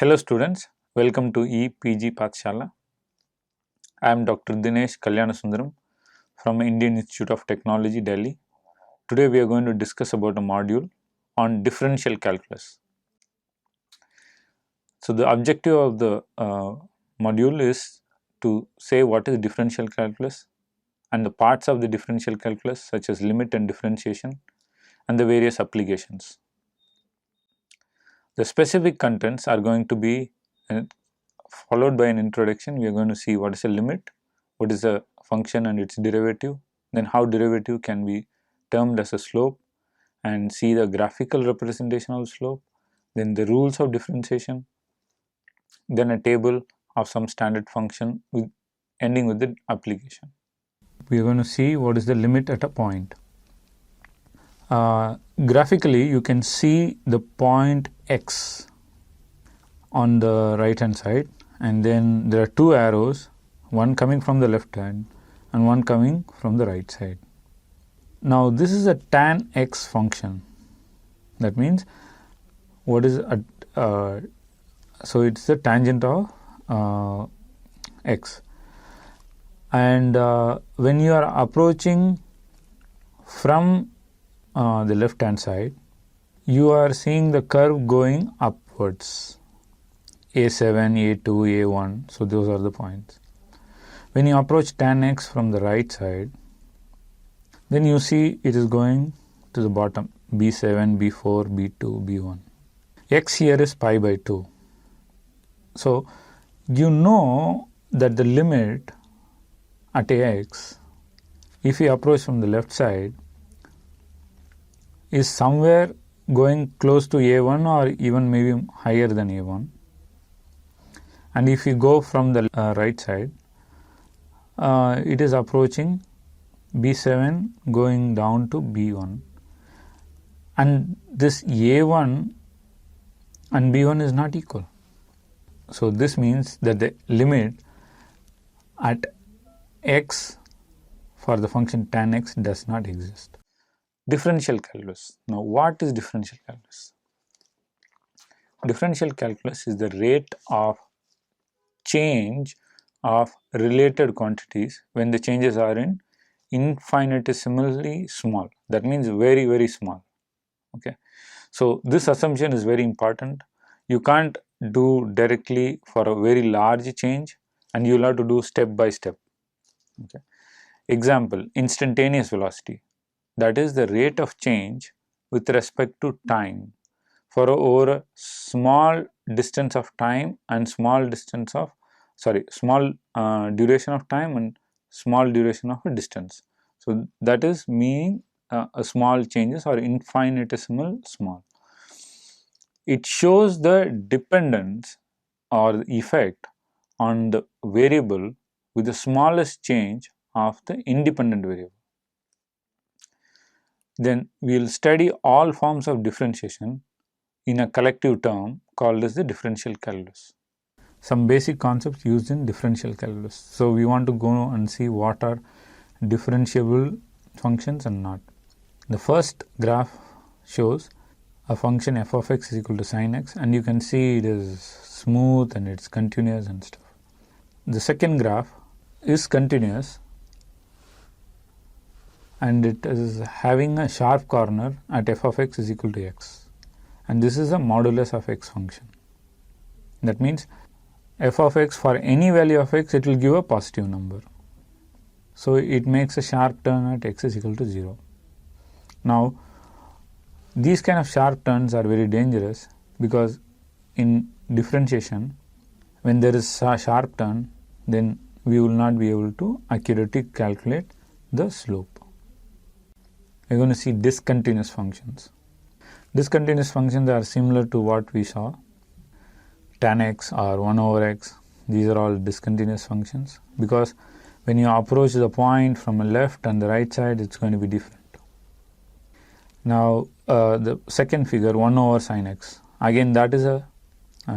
Hello students, welcome to EPG Pathshala. I am Dr. Dinesh Kalyanasundaram from Indian Institute of Technology, Delhi. Today we are going to discuss about a module on differential calculus. So the objective of the module is to say what is differential calculus and the parts of the differential calculus such as limit and differentiation and the various applications. The specific contents are going to be followed by an introduction. We are going to see what is a limit, what is a function and its derivative, then how derivative can be termed as a slope, and see the graphical representation of slope, then the rules of differentiation, then a table of some standard function ending with the application. We are going to see what is the limit at a point. Graphically, you can see the point x on the right hand side, and then there are two arrows, one coming from the left hand and one coming from the right side. Now this is a tan x function. That means what is so it's the tangent of x, and when you are approaching from the left hand side, you are seeing the curve going upwards, A7, A2, A1, so those are the points. When you approach tan x from the right side, then you see it is going to the bottom, B7, B4, B2, B1. X here is pi by 2. So you know that the limit at x, if you approach from the left side, is somewhere going close to A1 or even maybe higher than A1. And if you go from the right side, it is approaching B7 going down to B1, and this A1 and B1 is not equal. So this means that the limit at x for the function tan x does not exist. Differential calculus. Now what is differential calculus? Differential calculus is the rate of change of related quantities when the changes are in infinitesimally small. That means very, very small. Okay. So this assumption is very important. You can't do directly for a very large change, and you will have to do step by step. Okay. Example, instantaneous velocity. That is the rate of change with respect to time for over a small distance of time and small duration of time and small duration of a distance. So that is meaning a small changes or infinitesimal small. It shows the dependence or the effect on the variable with the smallest change of the independent variable. Then we will study all forms of differentiation in a collective term called as the differential calculus. Some basic concepts used in differential calculus. So we want to go and see what are differentiable functions and not. The first graph shows a function f of x is equal to sin x, and you can see it is smooth and it's continuous and stuff. The second graph is continuous and it is having a sharp corner at f of x is equal to x, and this is a modulus of x function. That means f of x, for any value of x, it will give a positive number. So it makes a sharp turn at x is equal to 0. Now these kind of sharp turns are very dangerous, because in differentiation, when there is a sharp turn, then we will not be able to accurately calculate the slope. We are going to see discontinuous functions. Discontinuous functions are similar to what we saw, tan x or 1 over x. These are all discontinuous functions, because when you approach the point from the left and the right side, it's going to be different. Now the second figure, 1 over sin x, again that is a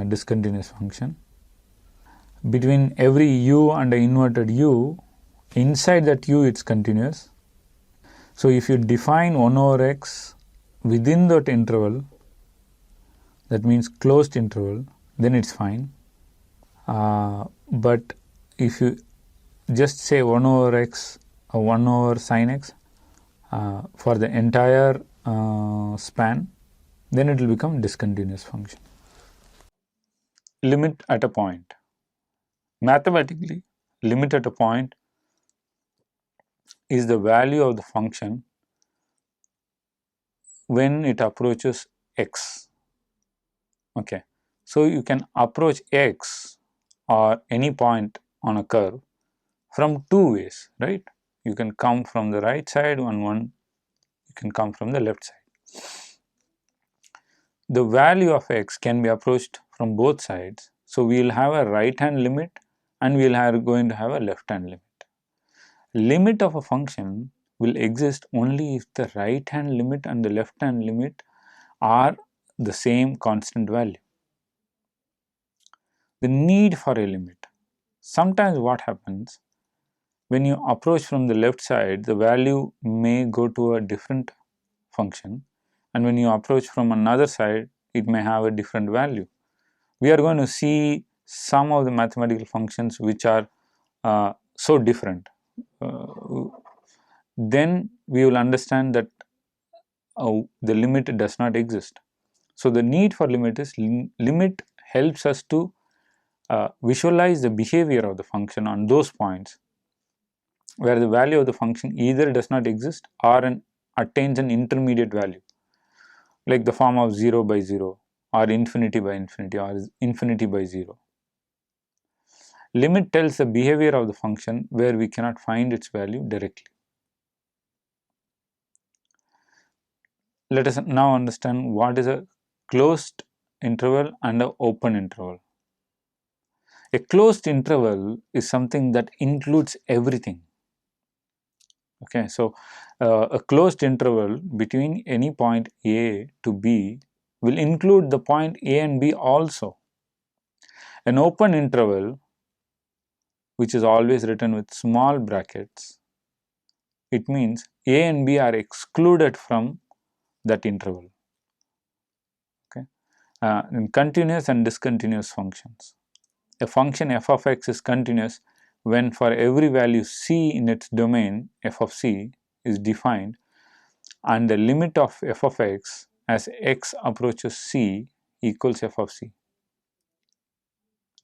discontinuous function. Between every u and an inverted u, inside that u it's continuous. So if you define 1 over x within that interval, that means closed interval, then it's fine. But if you just say 1 over x or 1 over sine x for the entire span, then it will become discontinuous function. Limit at a point. Mathematically, limit at a point is the value of the function when it approaches x. Okay, so you can approach x or any point on a curve from two ways, right? You can come from the right side and one you can come from the left side. The value of x can be approached from both sides. So we will have a right hand limit and we will going to have a left hand limit. Limit of a function will exist only if the right hand limit and the left hand limit are the same constant value. The need for a limit. Sometimes what happens, when you approach from the left side, the value may go to a different function, and when you approach from another side, it may have a different value. We are going to see some of the mathematical functions which are so different. Then we will understand that the limit does not exist. So the need for limit is limit helps us to visualize the behavior of the function on those points where the value of the function either does not exist or attains an intermediate value, like the form of 0 by 0 or infinity by infinity or infinity by 0. Limit tells the behavior of the function where we cannot find its value directly. Let us now understand what is a closed interval and an open interval. A closed interval is something that includes everything. Okay, so a closed interval between any point A to B will include the point A and B also. An open interval, which is always written with small brackets, it means A and B are excluded from that interval. Okay, in continuous and discontinuous functions. A function f of x is continuous when for every value c in its domain f of c is defined and the limit of f of x as x approaches c equals f of c,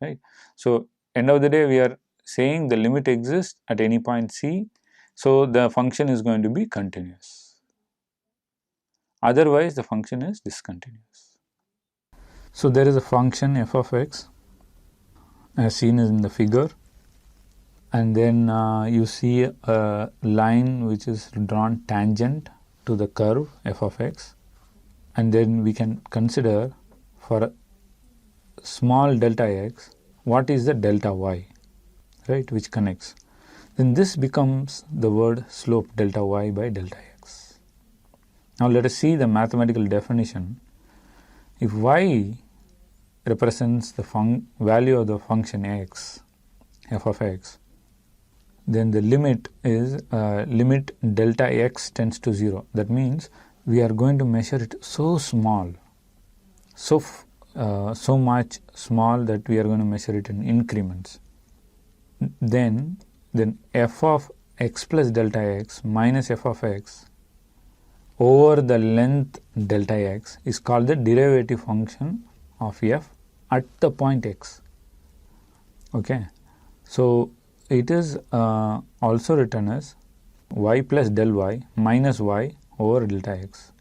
right. So end of the day we are saying the limit exists at any point c, so the function is going to be continuous, otherwise the function is discontinuous. So there is a function f of x as seen in the figure, and then you see a line which is drawn tangent to the curve f of x, and then we can consider for a small delta x what is the delta y, right, which connects. Then this becomes the word slope delta y by delta x. Now let us see the mathematical definition. If y represents the value of the function x, f of x, then the limit is limit delta x tends to 0. That means we are going to measure it so small, so much small that we are going to measure it in increments. Then f of x plus delta x minus f of x over the length delta x is called the derivative function of f at the point x. Okay, so it is also written as y plus del y minus y over delta x.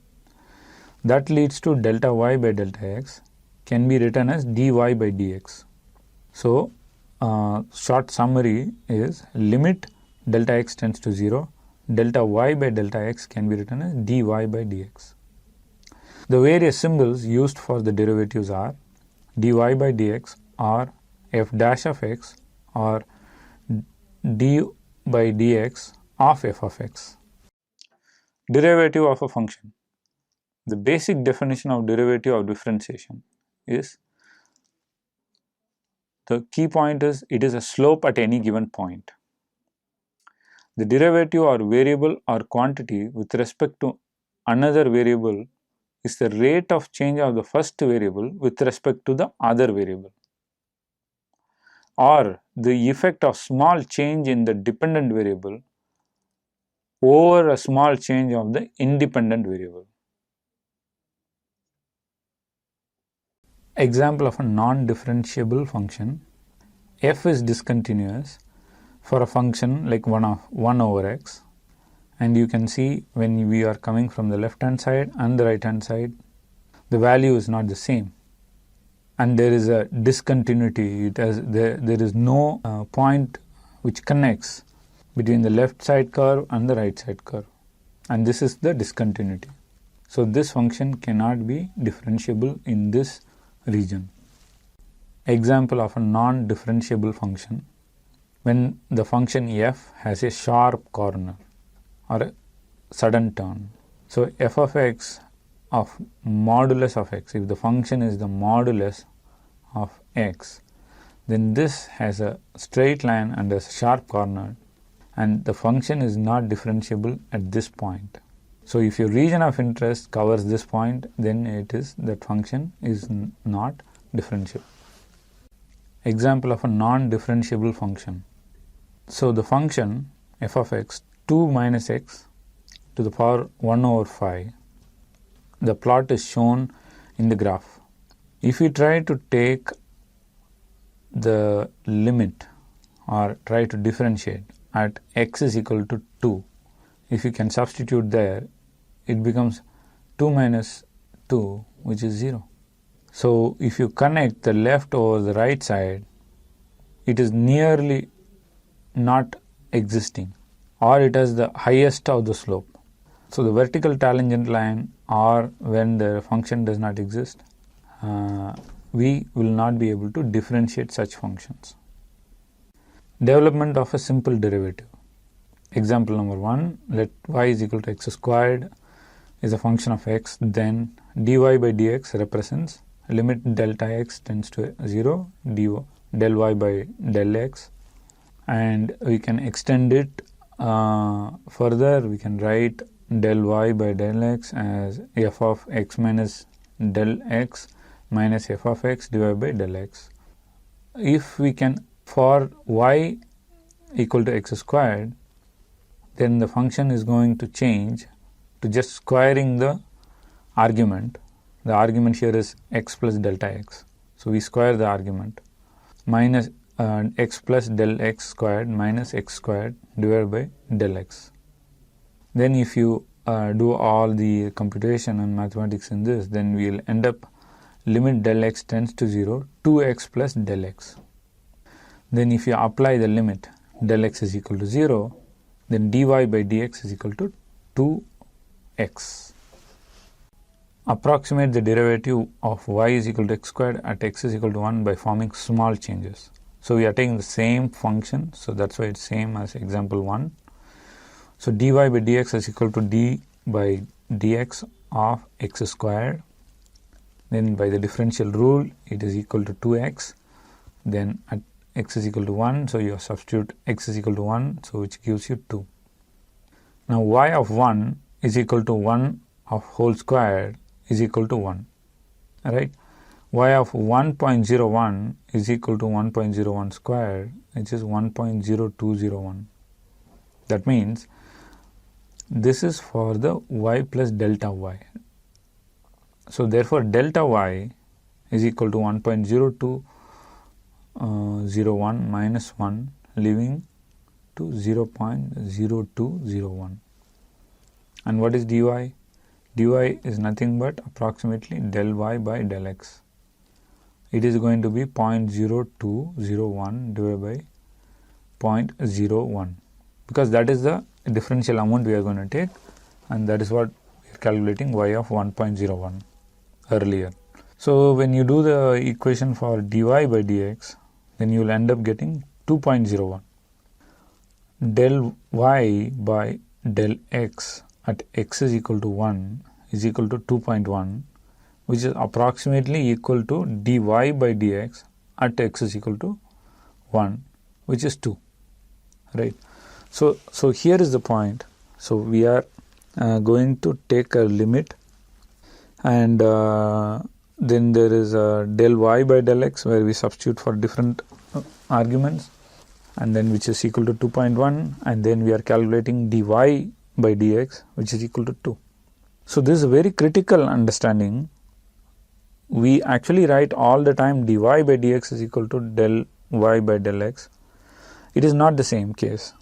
That leads to delta y by delta x can be written as dy by dx. So short summary is limit delta x tends to 0, delta y by delta x can be written as dy by dx. The various symbols used for the derivatives are dy by dx or f dash of x or d by dx of f of x. Derivative of a function. The basic definition of derivative of differentiation is, the key point is it is a slope at any given point. The derivative or variable or quantity with respect to another variable is the rate of change of the first variable with respect to the other variable, or the effect of small change in the dependent variable over a small change of the independent variable. Example of a non-differentiable function. F is discontinuous for a function like 1 over x, and you can see when we are coming from the left hand side and the right hand side, the value is not the same, and there is a discontinuity. There is no point which connects between the left side curve and the right side curve, and this is the discontinuity. So this function cannot be differentiable in this region. Example of a non-differentiable function. When the function f has a sharp corner or a sudden turn. So f of x of modulus of x, if the function is the modulus of x, then this has a straight line and a sharp corner, and the function is not differentiable at this point. So if your region of interest covers this point, then it is that function is not differentiable. Example of a non-differentiable function. So the function f of x 2 minus x to the power 1 over 5, the plot is shown in the graph. If you try to take the limit or try to differentiate at x is equal to 2, if you can substitute there, it becomes 2 minus 2, which is 0. So if you connect the left over the right side, it is nearly not existing, or it has the highest of the slope. So the vertical tangent line, or when the function does not exist, we will not be able to differentiate such functions. Development of a simple derivative. Example number 1, let y is equal to x squared is a function of x, then dy by dx represents limit delta x tends to 0 del y by del x, and we can extend it further. We can write del y by del x as f of x minus del x minus f of x divided by del x. If we can, for y equal to x squared, then the function is going to change to just squaring the argument. The argument here is x plus delta x. So we square the argument, minus x plus del x squared minus x squared divided by del x. Then if you do all the computation and mathematics in this, then we will end up limit del x tends to 0, 2x plus del x. Then if you apply the limit del x is equal to 0, then dy by dx is equal to 2x. Approximate the derivative of y is equal to x squared at x is equal to 1 by forming small changes. So we are taking the same function, so that's why it's same as example 1. So dy by dx is equal to d by dx of x squared. Then by the differential rule, it is equal to 2x. Then at x is equal to 1, so you substitute x is equal to 1, so which gives you 2. Now y of 1 is equal to 1 of whole squared is equal to 1, right? Y of 1.01 is equal to 1.01 squared, which is 1.0201. That means this is for the y plus delta y. So therefore delta y is equal to 1.0201 minus 1, leaving to 0.0201. And what is dy? Dy is nothing but approximately del y by del x. It is going to be 0.0201 divided by 0.01, because that is the differential amount we are going to take, and that is what we are calculating y of 1.01 earlier. So when you do the equation for dy by dx, then you will end up getting 2.01. Del y by del x at x is equal to 1 is equal to 2.1, which is approximately equal to dy by dx at x is equal to 1, which is 2, right? So here is the point. So we are going to take a limit And then there is del y by del x, where we substitute for different arguments, and then which is equal to 2.1, and then we are calculating dy by dx, which is equal to 2. So this is a very critical understanding. We actually write all the time dy by dx is equal to del y by del x. It is not the same case.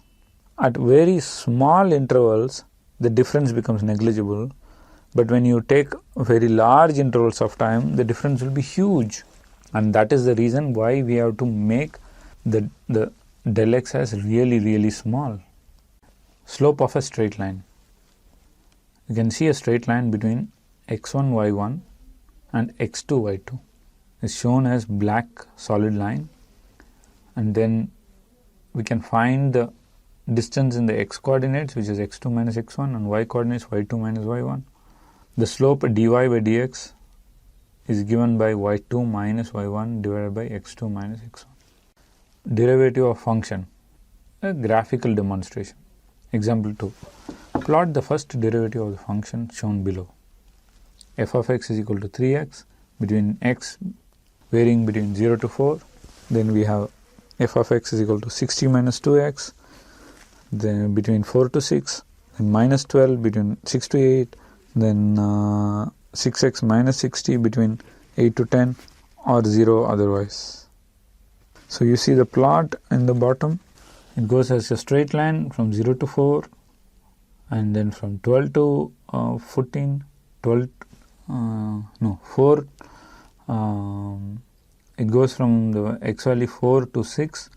At very small intervals, the difference becomes negligible, but when you take very large intervals of time, the difference will be huge, and that is the reason why we have to make the del x as really small. Slope of a straight line. You can see a straight line between x1, y1 and x2, y2 is shown as black solid line, and then we can find the distance in the x coordinates, which is x2 minus x1, and y coordinates y2 minus y1. The slope dy by dx is given by y2 minus y1 divided by x2 minus x1. Derivative of function, a graphical demonstration. Example 2. Plot the first derivative of the function shown below. F of x is equal to 3x between x varying between 0 to 4. Then we have f of x is equal to 60 minus 2x, then between 4 to 6, then minus 12 between 6 to 8, then 6x minus 60 between 8 to 10, or 0 otherwise. So you see the plot in the bottom. It goes as a straight line from 0 to 4, and then from 12 to 14, 4, it goes from the x value 4 to 6,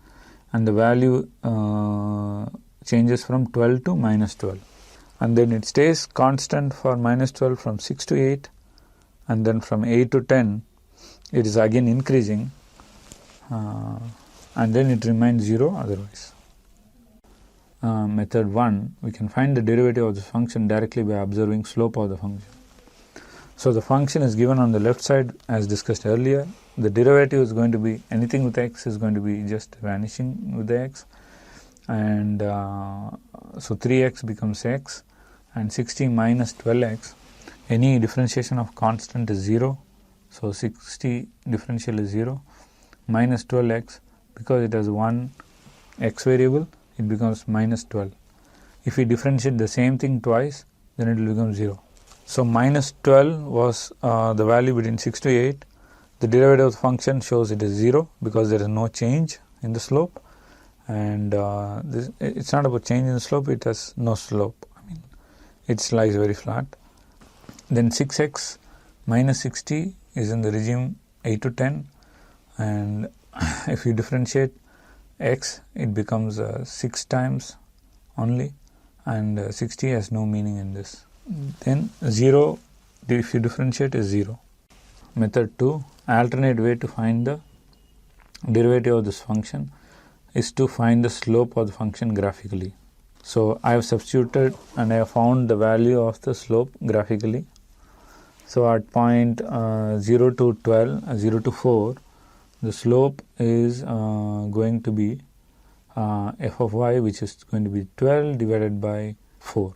and the value changes from 12 to minus 12, and then it stays constant for minus 12 from 6 to 8, and then from 8 to 10 it is again increasing, and then it remains 0 otherwise. Method 1, we can find the derivative of the function directly by observing slope of the function. So the function is given on the left side as discussed earlier. The derivative is going to be anything with x is going to be just vanishing with the x, and so 3x becomes x, and 60 minus 12x, any differentiation of constant is 0, so 60 differential is 0, minus 12x, because it has one x variable, it becomes minus 12. If we differentiate the same thing twice, then it will become 0. So minus 12 was the value between 6 to 8. The derivative of the function shows it is 0 because there is no change in the slope, and it's not about change in the slope, it has no slope. I mean, it lies very flat. Then 6x minus 60 is in the regime 8 to 10, and if you differentiate x, it becomes 6 times only, and 60 has no meaning in this. Then 0, if you differentiate, is 0. Method 2, alternate way to find the derivative of this function is to find the slope of the function graphically. So I have substituted and I have found the value of the slope graphically. So at point 0 to 12, 0 to 4, the slope is going to be f of y, which is going to be 12 divided by 4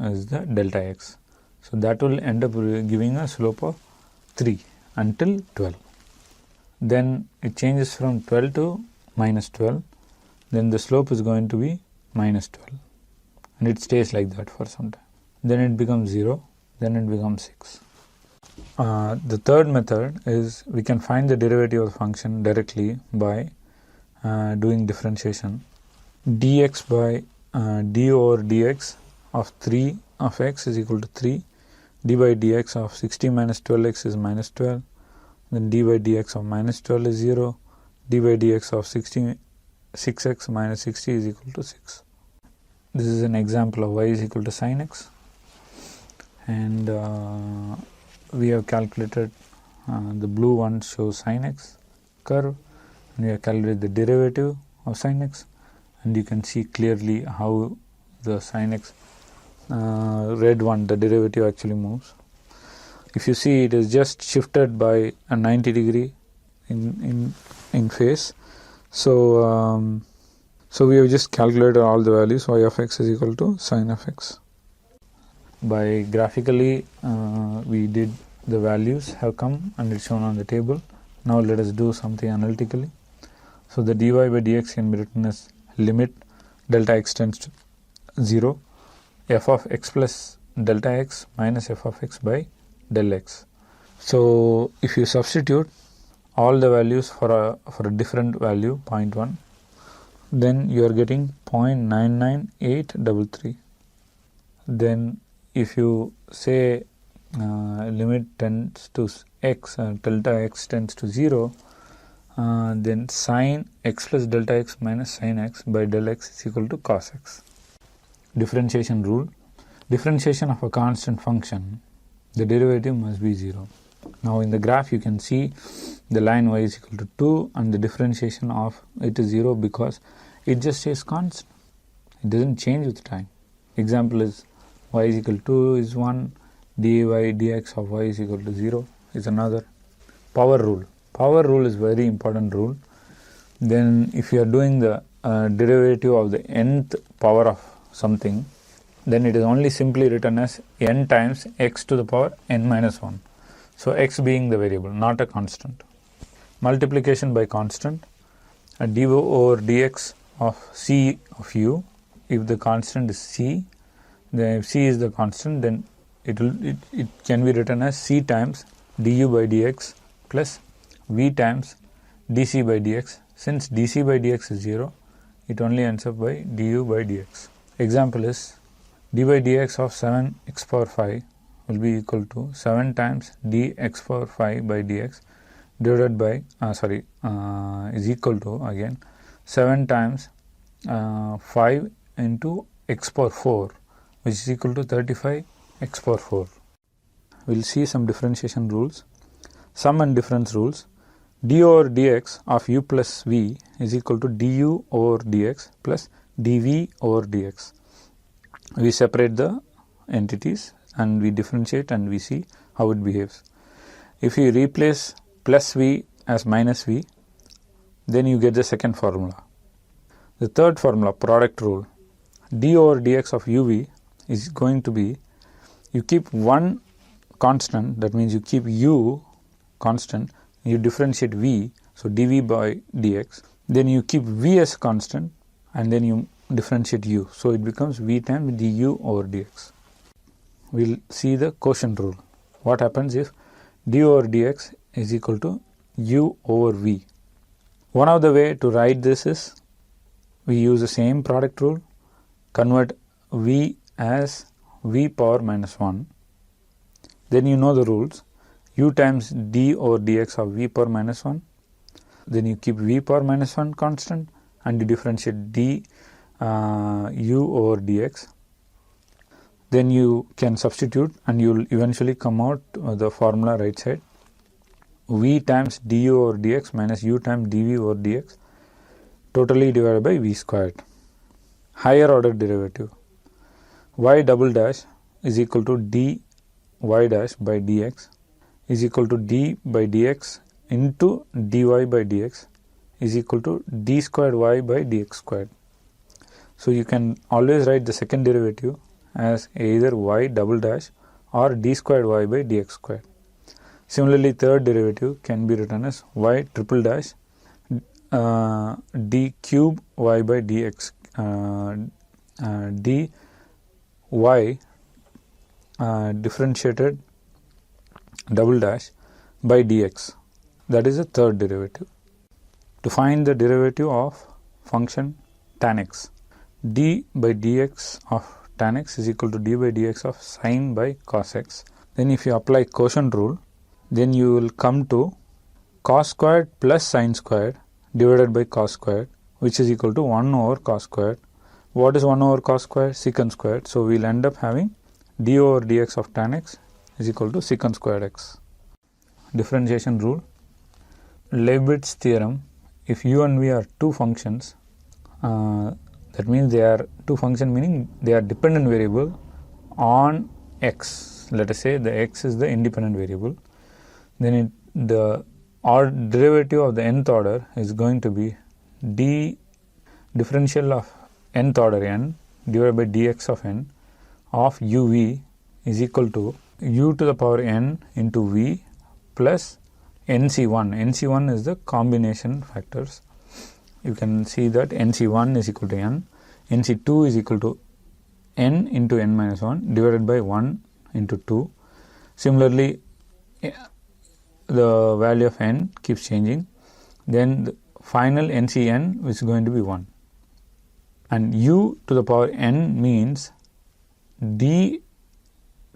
as the delta x. So that will end up giving a slope of 3 until 12. Then it changes from 12 to minus 12. Then the slope is going to be minus 12. And it stays like that for some time. Then it becomes 0. Then it becomes 6. The third method is we can find the derivative of the function directly by doing differentiation. Dx by d over dx of 3 of x is equal to 3. D by dx of 60 minus 12x is minus 12. Then d by dx of minus 12 is 0. D by dx of 6x minus 60 is equal to 6. This is an example of y is equal to sin x. And we have calculated the blue one shows sin x curve, and we have calculated the derivative of sin x, and you can see clearly how the sin x red one, the derivative actually moves. If you see, it is just shifted by a 90 degree in phase. So so we have just calculated all the values. Y of x is equal to sin of x. By graphically we did the values have come and it's shown on the table. Now let us do something analytically. So the dy by dx can be written as limit delta x tends to 0 f of x plus delta x minus f of x by del x. So if you substitute all the values for a different value 0.1, then you are getting 0.99833. Then if you say limit tends to x, delta x tends to 0, then sine x plus delta x minus sine x by del x is equal to cos x. Differentiation rule. Differentiation of a constant function, the derivative must be 0. Now in the graph you can see the line y is equal to 2 and the differentiation of it is 0 because it just stays constant. It doesn't change with time. Example is y is equal to 2 is 1, dy dx of y is equal to 0 is another. Power rule. Power rule is very important rule. Then if you are doing the derivative of the nth power of something, then it is only simply written as n times x to the power n minus 1. So x being the variable, not a constant. Multiplication by constant, a d over dx of c of u. If the constant is c, then if c is the constant, then it can be written as c times du by dx plus v times dc by dx. Since dc by dx is 0, it only ends up by du by dx. Example is d by dx of 7x power 5 will be equal to 7 times dx power 5 by dx divided by, is equal to again 7 times 5 into x power 4, which is equal to 35 x power 4. We will see some differentiation rules. Sum and difference rules. D over dx of u plus v is equal to du over dx plus dv over dx. We separate the entities and we differentiate and we see how it behaves. If you replace plus v as minus v, then you get the second formula. The third formula, product rule. D over dx of uv is going to be, you keep one constant, that means you keep u constant, you differentiate v, so dv by dx, then you keep v as constant and then you differentiate u, so it becomes v times du over dx. We will see the quotient rule. What happens if d over dx is equal to u over v? One of the way to write this is, we use the same product rule, convert v as v power minus 1, then you know the rules, u times d over dx of v power minus 1, then you keep v power minus 1 constant and you differentiate d u over dx. Then you can substitute and you will eventually come out the formula right side, v times du over dx minus u times dv over dx totally divided by v squared. Higher order derivative, y double dash is equal to dy dash by dx is equal to d by dx into dy by dx is equal to d squared y by dx squared. So you can always write the second derivative as either y double dash or d squared y by dx squared. Similarly, third derivative can be written as y triple dash d cube y by dx dy differentiated double dash by dx. That is the third derivative. To find the derivative of function tan x, d by dx of tan x is equal to d by dx of sine by cos x. Then if you apply quotient rule, then you will come to cos squared plus sine squared divided by cos squared, which is equal to 1 over cos squared. What is 1 over cos squared? Secant squared. So we will end up having d over dx of tan x is equal to secant squared x. Differentiation rule. Leibnitz theorem, if u and v are two functions, that means they are two functions, meaning they are dependent variable on x. Let us say the x is the independent variable. Then the derivative of the nth order is going to be d differential of nth order n divided by dx of n of uv is equal to, u to the power n into v plus nc1. nc1 is the combination factors. You can see that nc1 is equal to n, nc2 is equal to n into n minus 1 divided by 1 into 2. Similarly, the value of n keeps changing. Then the final ncn is going to be 1. And u to the power n means d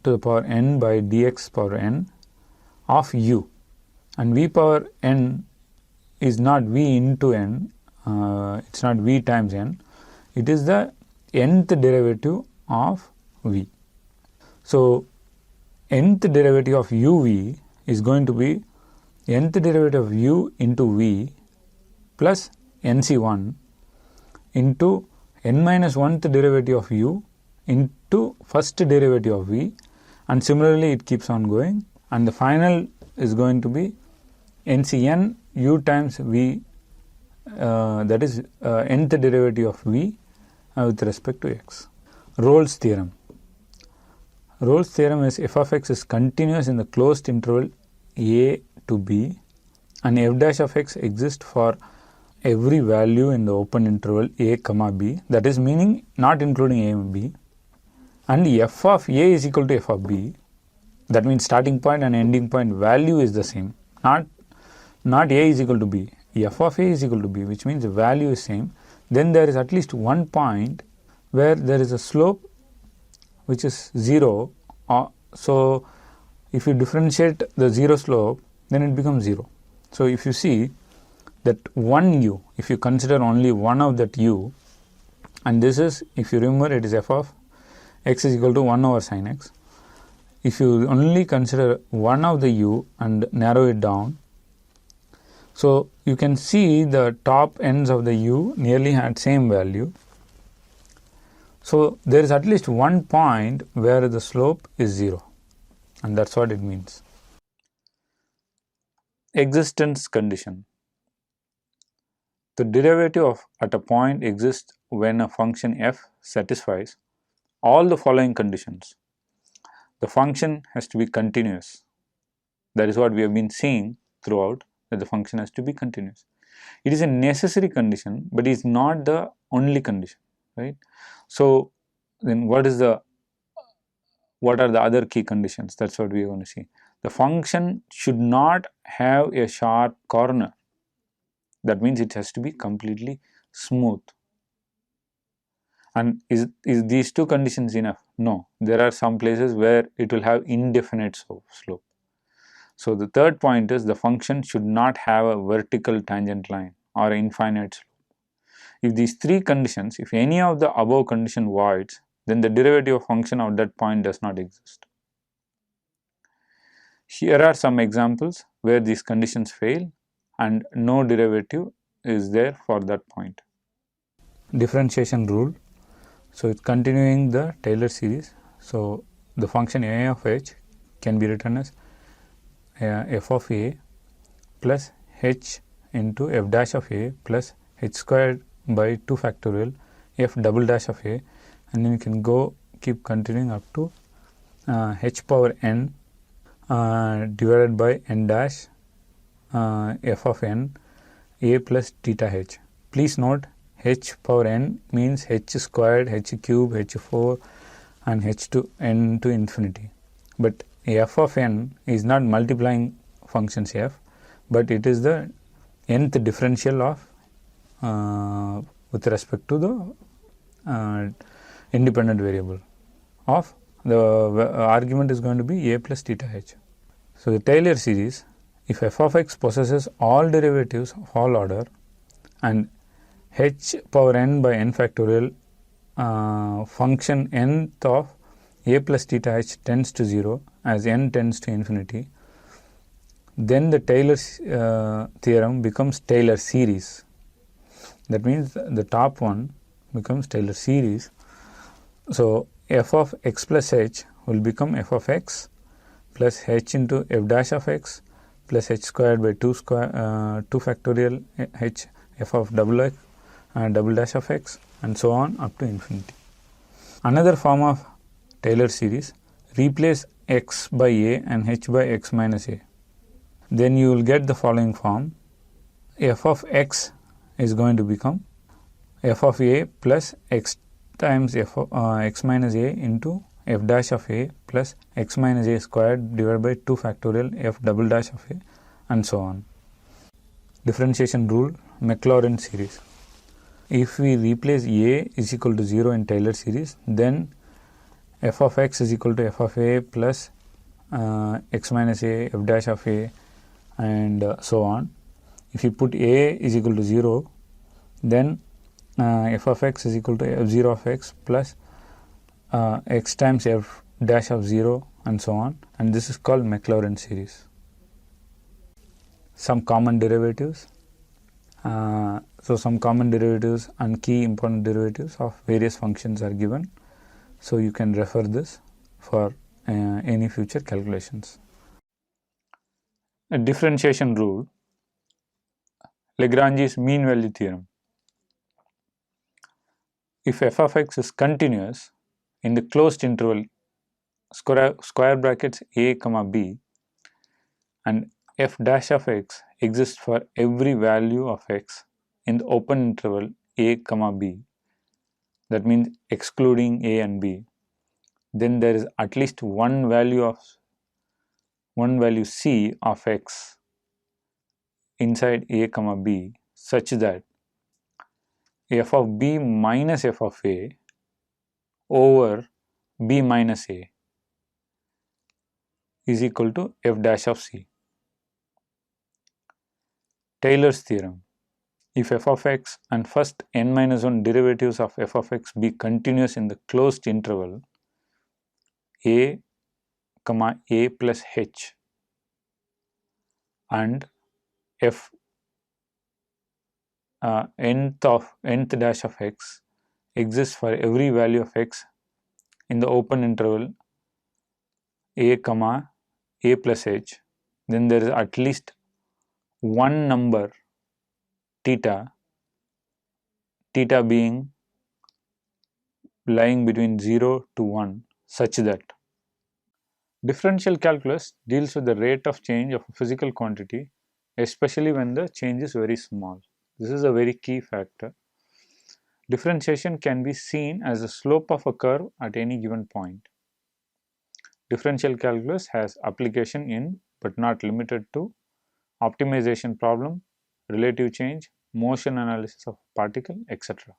to the power n by dx power n of u. And v power n is not v into n, it's not v times n, it is the nth derivative of v. So, nth derivative of uv is going to be nth derivative of u into v plus nc1 into n minus 1th derivative of u into first derivative of v, and similarly it keeps on going, and the final is going to be ncn u times v, that is nth derivative of v with respect to x. Rolle's theorem. Rolle's theorem is f of x is continuous in the closed interval a to b, and f dash of x exists for every value in the open interval a comma b, that is meaning not including a and b, and f of a is equal to f of b, that means starting point and ending point value is the same, not a is equal to b, f of a is equal to b, which means the value is same. Then there is at least one point where there is a slope which is 0, so if you differentiate the 0 slope, then it becomes 0. So if you see that one u, if you consider only one of that u, and this is, if you remember, it is f of x is equal to 1 over sin x. If you only consider one of the u and narrow it down, so you can see the top ends of the u nearly had same value. So there is at least one point where the slope is 0, and that's what it means. Existence condition. The derivative of at a point exists when a function f satisfies all the following conditions. The function has to be continuous. That is what we have been seeing throughout, that the function has to be continuous. It is a necessary condition, but it is not the only condition, right? So then what are the other key conditions? That's what we are going to see. The function should not have a sharp corner. That means it has to be completely smooth. And is these two conditions enough? No, there are some places where it will have indefinite slope. So the third point is the function should not have a vertical tangent line or infinite slope. If these three conditions, if any of the above condition voids, then the derivative of function of that point does not exist. Here are some examples where these conditions fail and no derivative is there for that point. Differentiation rule. So it's continuing the Taylor series. So the function a of h can be written as f of a plus h into f dash of a plus h squared by 2 factorial f double dash of a, and then you can keep continuing up to h power n divided by n dash f of n a plus theta h. Please note, h power n means h squared, h cube, h4 and h to n to infinity. But f of n is not multiplying functions f, but it is the nth differential of with respect to the independent variable of the argument is going to be a plus theta h. So the Taylor series, if f of x possesses all derivatives of all order and h power n by n factorial function nth of a plus theta h tends to 0 as n tends to infinity, then the Taylor theorem becomes Taylor series. That means the top one becomes Taylor series. So f of x plus h will become f of x plus h into f dash of x plus h squared by 2 factorial h f of double dash of x, and so on up to infinity. Another form of Taylor series replace x by a and h by x minus a. Then you will get the following form. F of x is going to become f of a plus x times f of x minus a into f dash of a plus x minus a squared divided by 2 factorial f double dash of a, and so on. Differentiation rule, Maclaurin series. If we replace a is equal to 0 in Taylor series, then f of x is equal to f of a plus x minus a, f dash of a, and so on. If you put a is equal to 0, then f of x is equal to f0 of x plus x times f dash of 0, and so on, and this is called Maclaurin series. Some common derivatives. So some common derivatives and key important derivatives of various functions are given. So you can refer this for any future calculations. A differentiation rule, Lagrange's mean value theorem. If f of x is continuous in the closed interval square brackets a comma b, and f dash of x exists for every value of x in the open interval a comma b, that means excluding a and b, then there is at least one value c of x inside a comma b such that f of b minus f of a over b minus a is equal to f dash of c. Taylor's theorem. If f of x and first n minus 1 derivatives of f of x be continuous in the closed interval a comma a plus h, and f nth dash of x exists for every value of x in the open interval a comma a plus h, then there is at least one number theta being lying between 0 to 1 such that differential calculus deals with the rate of change of a physical quantity, especially when the change is very small. This is a very key factor. Differentiation can be seen as the slope of a curve at any given point. Differential calculus has application in, but not limited to, optimization problem, relative change, motion analysis of particle, etc.